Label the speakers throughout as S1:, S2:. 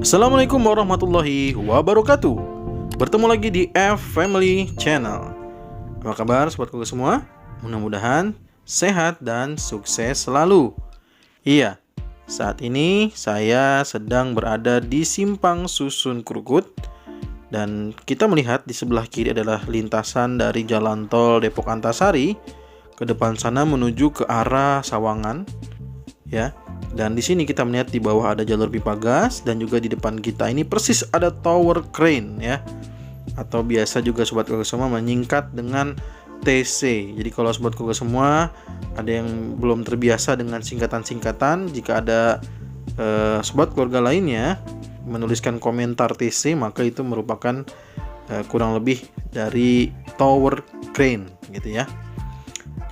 S1: Assalamualaikum warahmatullahi wabarakatuh. Bertemu lagi di F Family Channel. Apa kabar sobatku semua? Mudah-mudahan sehat dan sukses selalu. Iya, saat ini saya sedang berada di Simpang Susun Krukut. Dan kita melihat di sebelah kiri adalah lintasan dari jalan tol Depok Antasari. Ke depan sana menuju ke arah Sawangan. Ya. Dan di sini kita melihat di bawah ada jalur pipa gas dan juga di depan kita ini persis ada tower crane ya. Atau biasa juga sobat Google semua menyingkat dengan TC. Jadi kalau sobat Google semua ada yang belum terbiasa dengan singkatan-singkatan, jika ada sobat keluarga lainnya menuliskan komentar TC, maka itu merupakan kurang lebih dari tower crane gitu ya.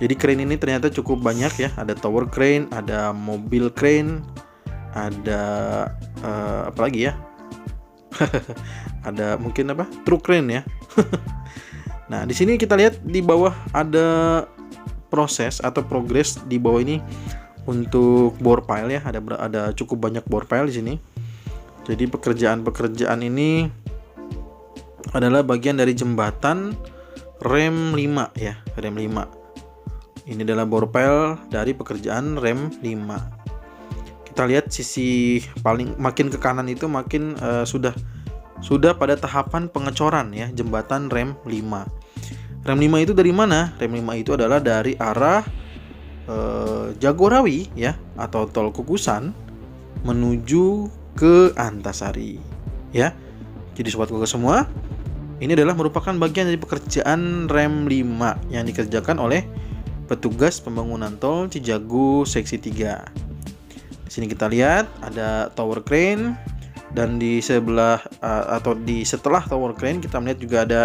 S1: Jadi crane ini ternyata cukup banyak ya. Ada tower crane, ada mobil crane, ada apa lagi ya? Ada mungkin apa? Truk crane ya. Nah, di sini kita lihat di bawah ada proses atau progres di bawah ini untuk bore pile ya. Ada cukup banyak bore pile di sini. Jadi pekerjaan ini adalah bagian dari jembatan rem 5 ya, rem 5. Ini adalah bore pile dari pekerjaan rem 5. Kita lihat sisi paling makin ke kanan itu makin sudah pada tahapan pengecoran ya, jembatan rem 5. Rem 5 itu dari mana? Rem 5 itu adalah dari arah Jagorawi ya atau tol Kukusan menuju ke Antasari ya. Jadi sobat Google semua, ini adalah merupakan bagian dari pekerjaan rem 5 yang dikerjakan oleh petugas pembangunan tol Cijago seksi 3. Di sini kita lihat ada tower crane dan di sebelah atau di setelah tower crane kita melihat juga ada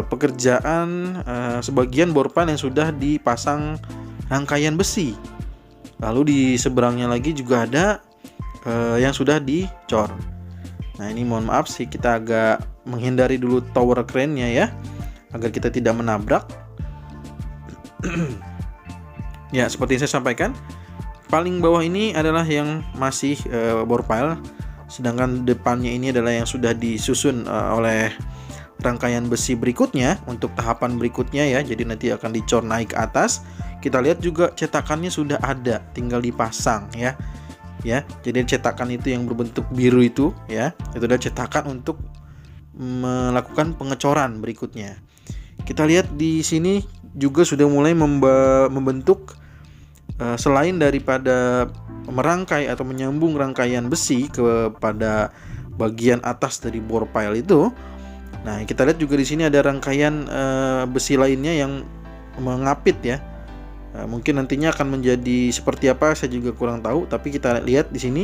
S1: pekerjaan sebagian bore pile yang sudah dipasang rangkaian besi. Lalu di seberangnya lagi juga ada yang sudah dicor. Nah, ini mohon maaf sih kita agak menghindari dulu tower crane-nya ya agar kita tidak menabrak. Ya, seperti yang saya sampaikan, paling bawah ini adalah yang masih bore pile, sedangkan depannya ini adalah yang sudah disusun oleh rangkaian besi berikutnya untuk tahapan berikutnya ya. Jadi nanti akan dicor naik ke atas. Kita lihat juga cetakannya sudah ada, tinggal dipasang ya. Ya, jadi cetakan itu yang berbentuk biru itu ya, itu adalah cetakan untuk melakukan pengecoran berikutnya. Kita lihat di sini juga sudah mulai membentuk selain daripada merangkai atau menyambung rangkaian besi kepada bagian atas dari bore pile itu. Nah, kita lihat juga di sini ada rangkaian besi lainnya yang mengapit ya. Mungkin nantinya akan menjadi seperti apa saya juga kurang tahu, tapi kita lihat di sini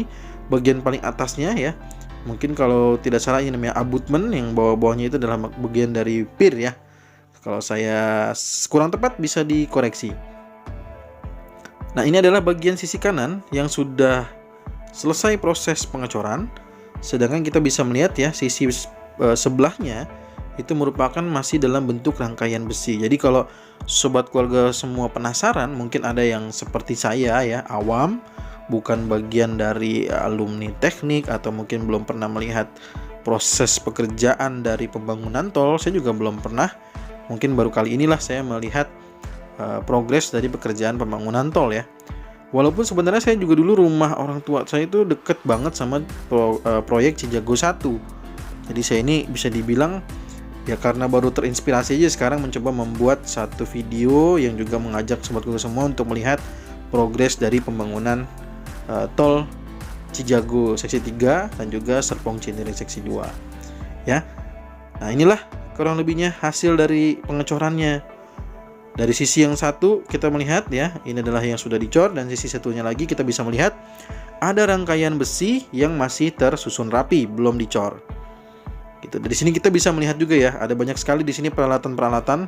S1: bagian paling atasnya ya. Mungkin kalau tidak salah ini namanya abutment, yang bawah-bawahnya itu adalah bagian dari pier ya. Kalau saya kurang tepat bisa dikoreksi. Nah, ini adalah bagian sisi kanan yang sudah selesai proses pengecoran. Sedangkan kita bisa melihat ya sisi sebelahnya itu merupakan masih dalam bentuk rangkaian besi. Jadi kalau sobat keluarga semua penasaran, mungkin ada yang seperti saya ya, awam, bukan bagian dari alumni teknik atau mungkin belum pernah melihat proses pekerjaan dari pembangunan tol. Saya juga belum pernah. Mungkin baru kali inilah saya melihat progres dari pekerjaan pembangunan tol ya. Walaupun sebenarnya saya juga dulu rumah orang tua saya itu deket banget sama proyek Cijago 1. Jadi saya ini bisa dibilang ya karena baru terinspirasi aja sekarang mencoba membuat satu video yang juga mengajak sobatku semua untuk melihat progres dari pembangunan tol Cijago seksi 3 dan juga Serpong Cinere seksi 2. Ya. Nah, inilah kurang lebihnya hasil dari pengecorannya. Dari sisi yang satu kita melihat ya, ini adalah yang sudah dicor, dan sisi satunya lagi kita bisa melihat ada rangkaian besi yang masih tersusun rapi, belum dicor. Gitu. Dari sini kita bisa melihat juga ya, ada banyak sekali di sini peralatan-peralatan,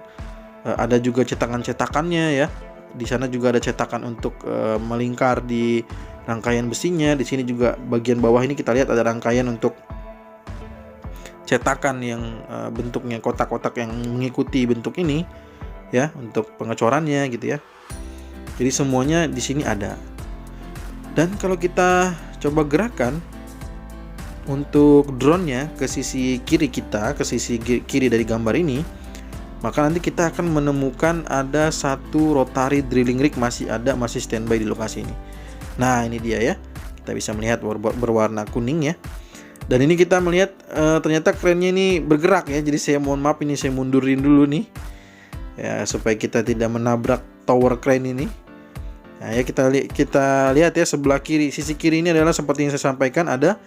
S1: ada juga cetakan-cetakannya ya. Di sana juga ada cetakan untuk melingkar di rangkaian besinya. Di sini juga bagian bawah ini kita lihat ada rangkaian untuk cetakan yang bentuknya kotak-kotak yang mengikuti bentuk ini ya, untuk pengecorannya gitu ya. Jadi semuanya di sini ada. Dan kalau kita coba gerakan untuk drone-nya ke sisi kiri kita, ke sisi kiri dari gambar ini, maka nanti kita akan menemukan ada satu rotary drilling rig masih standby di lokasi ini. Nah, ini dia ya. Kita bisa melihat berwarna kuning ya. Dan ini kita melihat ternyata kerennya ini bergerak ya. Jadi saya mohon maaf, ini saya mundurin dulu nih. Ya, supaya kita tidak menabrak tower crane ini. Nah, ya kita lihat ya, sebelah kiri, sisi kiri ini adalah seperti yang saya sampaikan, ada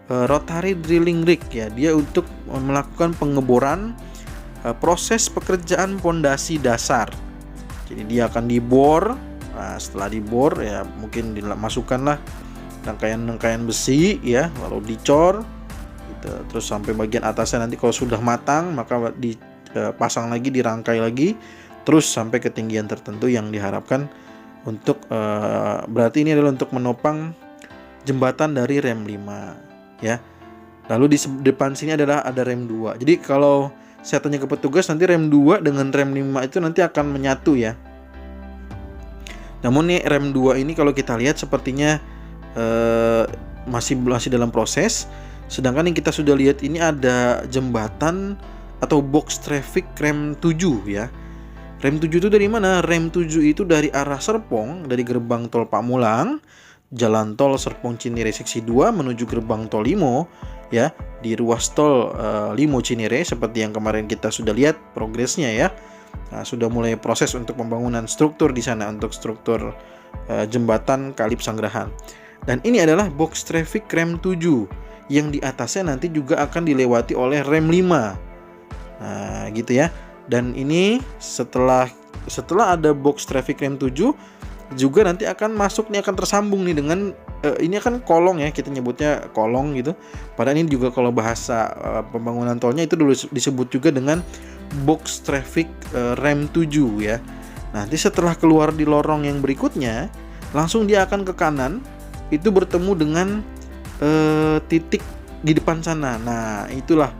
S1: rotary drilling rig ya. Dia untuk melakukan pengeboran proses pekerjaan pondasi dasar. Jadi dia akan dibor. Nah, setelah dibor ya mungkin dimasukkanlah rangkaian besi ya, lalu dicor gitu. Terus sampai bagian atasnya nanti kalau sudah matang maka dipasang lagi, dirangkai lagi, terus sampai ketinggian tertentu yang diharapkan untuk berarti ini adalah untuk menopang jembatan dari rem 5 ya. Lalu di depan sini ada rem 2. Jadi kalau saya tanya ke petugas, nanti rem 2 dengan rem 5 itu nanti akan menyatu ya. Namun nih rem 2 ini kalau kita lihat sepertinya masih dalam proses. Sedangkan yang kita sudah lihat ini ada jembatan atau box traffic rem 7 ya. Rem 7 itu dari mana? Rem 7 itu dari arah Serpong, dari gerbang tol Pamulang, jalan tol Serpong Cinere seksi 2 menuju gerbang tol Limo ya, di ruas tol Limo Cinere seperti yang kemarin kita sudah lihat progresnya ya. Nah, sudah mulai proses untuk pembangunan struktur di sana, untuk struktur jembatan Kalip Sanggrahan. Dan ini adalah box traffic rem 7 yang di atasnya nanti juga akan dilewati oleh rem 5. Nah, gitu ya. Dan ini setelah ada box traffic rem 7 juga nanti akan masuk nih, akan tersambung nih dengan ini akan kolong ya, kita nyebutnya kolong gitu. Padahal ini juga kalau bahasa pembangunan tolnya itu dulu disebut juga dengan box traffic rem 7 ya. Nanti setelah keluar di lorong yang berikutnya, langsung dia akan ke kanan, itu bertemu dengan titik di depan sana. Nah, itulah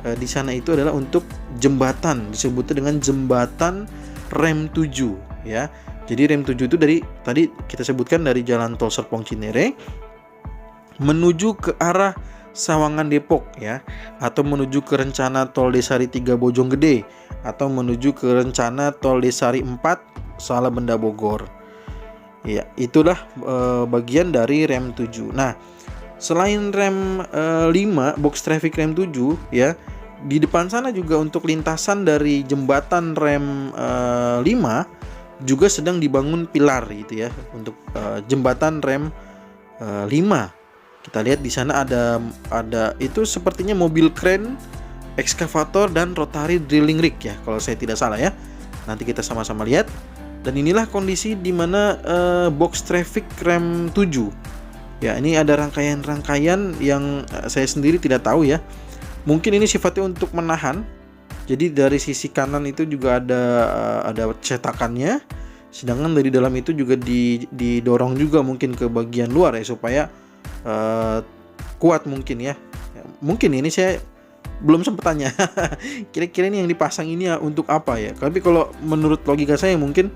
S1: di sana itu adalah untuk jembatan, disebutnya dengan jembatan rem 7 ya. Jadi rem 7 itu dari tadi kita sebutkan dari jalan tol Serpong Cinere menuju ke arah Sawangan Depok ya, atau menuju ke rencana tol Desari 3 Bojonggede, atau menuju ke rencana tol Desari 4 Salabenda Bogor. Ya, itulah bagian dari rem 7. Nah, selain rem 5, box traffic rem 7 ya, di depan sana juga untuk lintasan dari jembatan rem 5 juga sedang dibangun pilar gitu ya, untuk jembatan rem 5. Kita lihat di sana ada itu sepertinya mobil crane, ekskavator dan rotary drilling rig ya, kalau saya tidak salah ya. Nanti kita sama-sama lihat. Dan inilah kondisi di mana box traffic rem 7. Ya, ini ada rangkaian-rangkaian yang saya sendiri tidak tahu ya. Mungkin ini sifatnya untuk menahan. Jadi dari sisi kanan itu juga ada cetakannya. Sedangkan dari dalam itu juga didorong juga mungkin ke bagian luar ya, supaya kuat mungkin ya. Mungkin ini saya belum sempat tanya. Kira-kira ini yang dipasang ini ya untuk apa ya? Tapi kalau menurut logika saya mungkin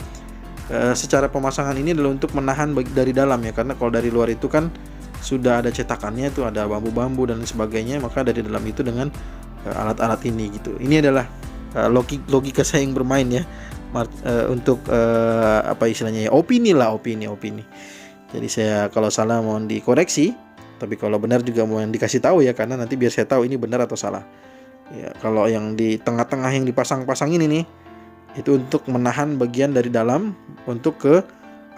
S1: secara pemasangan ini adalah untuk menahan dari dalam ya, karena kalau dari luar itu kan sudah ada cetakannya, itu ada bambu-bambu dan sebagainya, maka dari dalam itu dengan alat-alat ini gitu. Ini adalah logika saya yang bermain ya, untuk apa istilahnya ya, opini. Jadi saya kalau salah mohon dikoreksi, tapi kalau benar juga mohon dikasih tahu ya, karena nanti biar saya tahu ini benar atau salah. Ya, kalau yang di tengah-tengah yang dipasang-pasang ini nih, itu untuk menahan bagian dari dalam untuk ke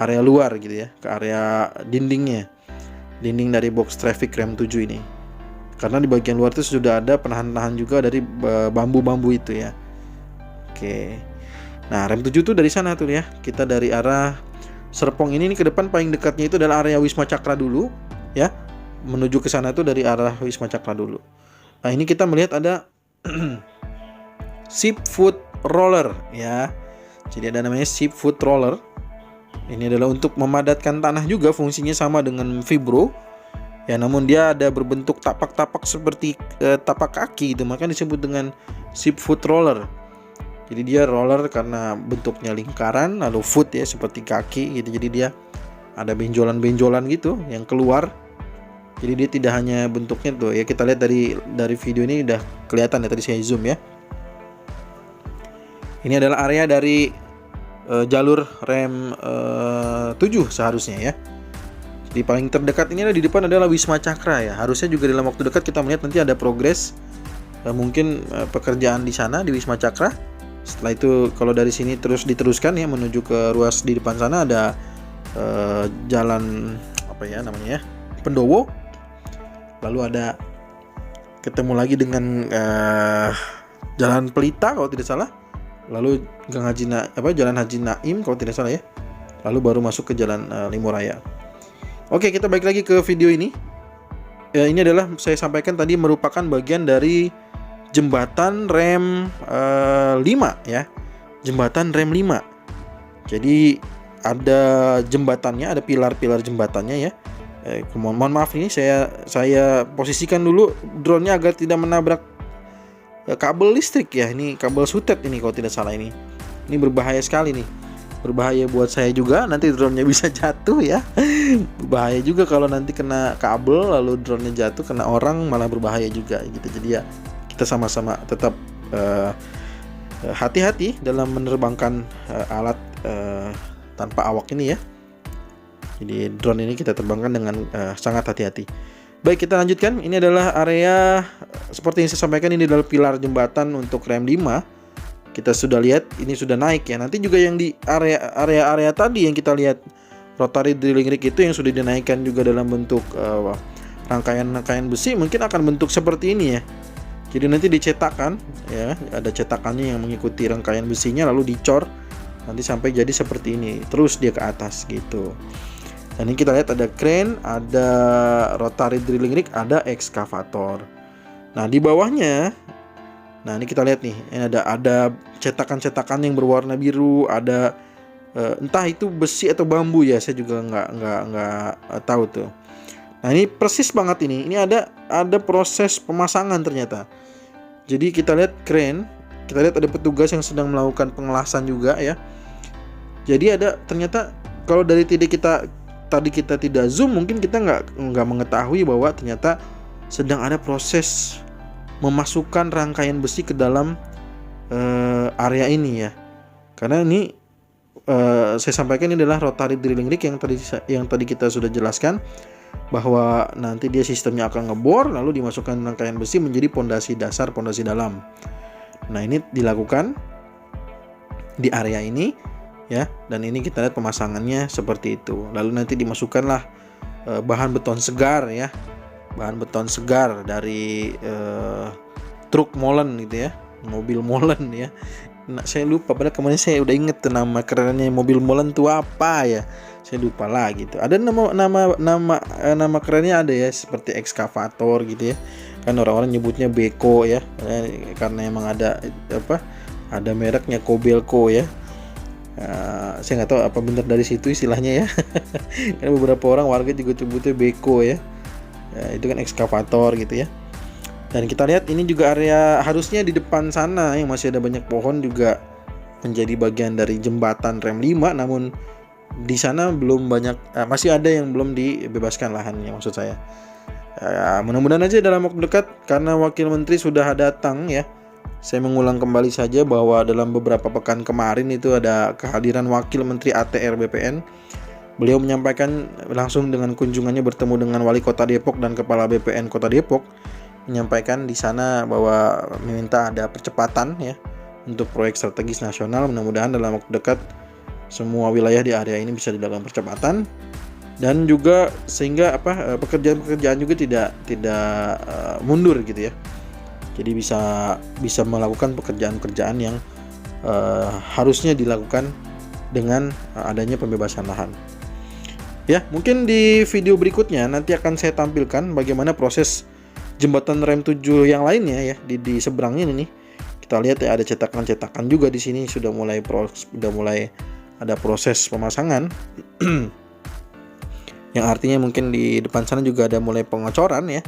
S1: area luar gitu ya, ke area dinding dari box traffic rem 7 ini. Karena di bagian luar itu sudah ada penahan-penahan juga dari bambu-bambu itu ya. Oke. Nah, rem 7 itu dari sana tuh ya. Kita dari arah Serpong ini ke depan paling dekatnya itu adalah area Wisma Cakra dulu ya. Menuju ke sana tuh dari arah Wisma Cakra dulu. Nah, ini kita melihat ada ship foot roller ya. Jadi ada namanya ship foot roller. Ini adalah untuk memadatkan tanah juga, fungsinya sama dengan vibro. Ya, namun dia ada berbentuk tapak-tapak seperti tapak kaki itu, maka disebut dengan ship foot roller. Jadi dia roller karena bentuknya lingkaran, lalu foot ya seperti kaki gitu. Jadi dia ada benjolan-benjolan gitu yang keluar Jadi dia tidak hanya bentuknya tuh ya, kita lihat dari video ini udah kelihatan ya, tadi saya zoom ya. Ini adalah area dari jalur rem 7 seharusnya ya. Di paling terdekat ini di depan adalah Wisma Cakra ya. Harusnya juga dalam waktu dekat kita melihat nanti ada progres mungkin pekerjaan di sana di Wisma Cakra. Setelah itu kalau dari sini terus diteruskan ya menuju ke ruas di depan sana ada jalan apa ya namanya ya, Pendowo. Lalu ada ketemu lagi dengan Jalan Pelita kalau tidak salah. Lalu Jalan Haji Naim kalau tidak salah ya. Lalu baru masuk ke Jalan Limoraya. Oke, kita balik lagi ke video ini. Ini adalah saya sampaikan tadi merupakan bagian dari jembatan rem 5 ya. Jembatan rem 5. Jadi ada jembatannya, ada pilar-pilar jembatannya ya. Mohon maaf ini saya posisikan dulu drone-nya agar tidak menabrak kabel listrik ya. Ini kabel sutet ini kalau tidak salah ini. Ini berbahaya sekali nih. Berbahaya buat saya juga, nanti drone-nya bisa jatuh ya. Berbahaya juga kalau nanti kena kabel lalu drone-nya jatuh kena orang, malah berbahaya juga gitu. Jadi ya kita sama-sama tetap hati-hati dalam menerbangkan alat tanpa awak ini ya. Jadi drone ini kita terbangkan dengan sangat hati-hati. Baik, kita lanjutkan. Ini adalah area seperti yang saya sampaikan, ini adalah pilar jembatan untuk rem 5. Kita sudah lihat ini sudah naik ya. Nanti juga yang di area tadi yang kita lihat rotary drilling rig itu yang sudah dinaikkan juga dalam bentuk rangkaian besi, mungkin akan bentuk seperti ini ya. Jadi nanti dicetakkan ya, ada cetakannya yang mengikuti rangkaian besinya lalu dicor nanti sampai jadi seperti ini. Terus dia ke atas gitu. Dan ini kita lihat ada crane, ada rotary drilling rig, ada ekskavator. Nah, di bawahnya, nah ini kita lihat nih, ini ada cetakan-cetakan yang berwarna biru, ada entah itu besi atau bambu ya, saya juga nggak tahu tuh. Nah, ini persis banget ini. Ini ada proses pemasangan ternyata. Jadi kita lihat crane, kita lihat ada petugas yang sedang melakukan pengelasan juga ya. Jadi ada ternyata kalau dari tadi kita tidak zoom, mungkin kita nggak mengetahui bahwa ternyata sedang ada proses memasukkan rangkaian besi ke dalam area ini ya. Karena ini saya sampaikan ini adalah rotary drilling rig yang tadi kita sudah jelaskan bahwa nanti dia sistemnya akan ngebor lalu dimasukkan rangkaian besi menjadi pondasi dasar, pondasi dalam. Nah, ini dilakukan di area ini ya, dan ini kita lihat pemasangannya seperti itu. Lalu nanti dimasukkanlah bahan beton segar ya, bahan beton segar dari truk molen gitu ya, mobil molen ya. Nah, saya lupa, padahal kemarin saya udah inget tuh nama kerennya mobil molen tuh apa ya, saya lupa lah gitu. Ada nama kerennya ada ya, seperti ekskavator gitu ya, kan orang-orang nyebutnya beko ya, karena emang ada mereknya Kobelco ya. Saya nggak tahu apa benar dari situ istilahnya ya. Karena beberapa orang warga juga sebutnya beko ya. Itu kan ekskavator gitu ya. Dan kita lihat ini juga area harusnya di depan sana yang masih ada banyak pohon juga menjadi bagian dari jembatan rem 5, namun di sana belum banyak, masih ada yang belum dibebaskan lahannya maksud saya. Mudah-mudahan aja dalam waktu dekat, karena Wakil Menteri sudah datang ya. Saya mengulang kembali saja bahwa dalam beberapa pekan kemarin itu ada kehadiran Wakil Menteri ATR BPN. Beliau menyampaikan langsung dengan kunjungannya bertemu dengan Wali Kota Depok dan Kepala BPN Kota Depok, menyampaikan di sana bahwa meminta ada percepatan ya untuk proyek strategis nasional. Mudah-mudahan dalam waktu dekat semua wilayah di area ini bisa dilakukan percepatan, dan juga sehingga pekerjaan-pekerjaan juga tidak mundur gitu ya. Jadi bisa melakukan pekerjaan-pekerjaan yang harusnya dilakukan dengan adanya pembebasan lahan. Ya, mungkin di video berikutnya nanti akan saya tampilkan bagaimana proses jembatan rem 7 yang lainnya ya di seberangnya ini. Kita lihat ya, ada cetakan-cetakan juga di sini, sudah mulai ada proses pemasangan. Yang artinya mungkin di depan sana juga ada mulai pengecoran ya.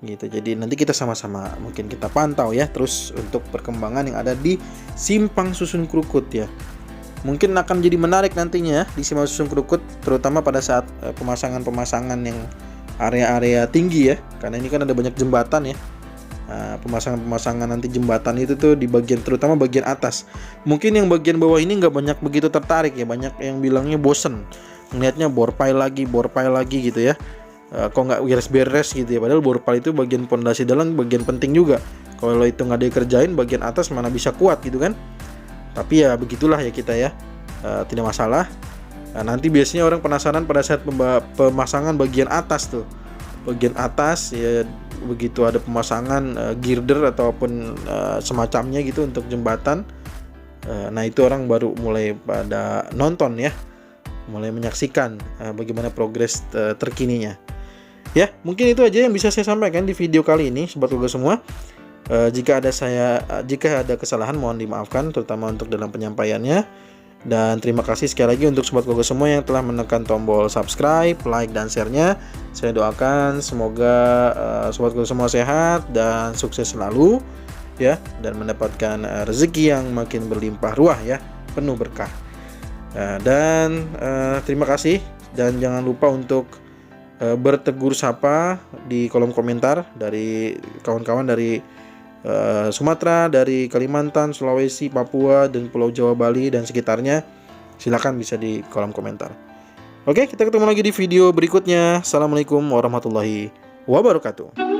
S1: Gitu. Jadi nanti kita sama-sama mungkin kita pantau ya terus untuk perkembangan yang ada di Simpang Susun Krukut ya. Mungkin akan jadi menarik nantinya di Simpang Susun Krukut, terutama pada saat pemasangan yang area-area tinggi ya, karena ini kan ada banyak jembatan ya. Nah, pemasangan nanti jembatan itu tuh di bagian, terutama bagian atas. Mungkin yang bagian bawah ini nggak banyak begitu tertarik ya, banyak yang bilangnya bosen ngelihatnya bore pile lagi gitu ya. Kok nggak beres-beres gitu ya, padahal bore pile itu bagian pondasi dalam bagian penting juga. Kalau itu nggak dikerjain, bagian atas mana bisa kuat gitu kan. Tapi ya begitulah ya kita ya, tidak masalah. Nah, nanti biasanya orang penasaran pada saat pemasangan bagian atas tuh. Bagian atas ya, begitu ada pemasangan girder ataupun semacamnya gitu untuk jembatan. Nah itu orang baru mulai pada nonton ya, mulai menyaksikan bagaimana progres terkininya. Ya, mungkin itu aja yang bisa saya sampaikan di video kali ini, Sobat Google semua. Jika ada kesalahan mohon dimaafkan, terutama untuk dalam penyampaiannya. Dan terima kasih sekali lagi untuk Sobat Google semua yang telah menekan tombol subscribe, like, dan share-nya. Saya doakan semoga Sobat Google semua sehat dan sukses selalu ya, dan mendapatkan rezeki yang makin berlimpah ruah ya, penuh berkah. Dan terima kasih, dan jangan lupa untuk bertegur sapa di kolom komentar dari kawan-kawan dari Sumatera, dari Kalimantan, Sulawesi, Papua, dan Pulau Jawa, Bali, dan sekitarnya. Silakan bisa di kolom komentar. Oke, kita ketemu lagi di video berikutnya. Assalamualaikum warahmatullahi wabarakatuh.